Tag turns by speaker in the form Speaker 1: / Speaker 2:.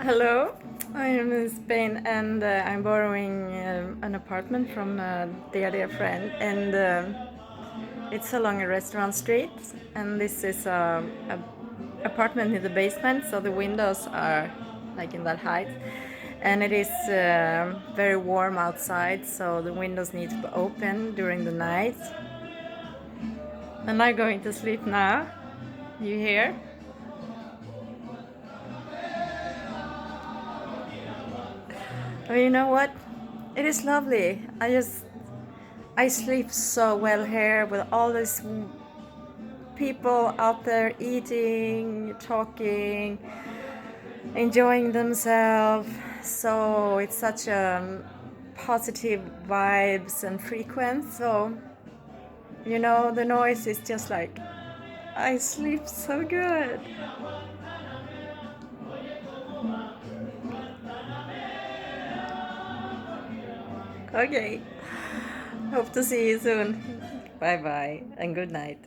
Speaker 1: Hello, I'm in Spain and I'm borrowing an apartment from a dear friend, and it's along a restaurant street, and this is a apartment in the basement, so the windows are like in that height, and it is very warm outside, so the windows need to be open during the night. And I'm going to sleep now. You hear? Oh, you know what? It is lovely. I sleep so well here with all these people out there eating, talking, enjoying themselves. So it's such a positive vibes and frequency. So the noise is just like I sleep so good. Okay. Hope to see you soon. Bye bye and good night.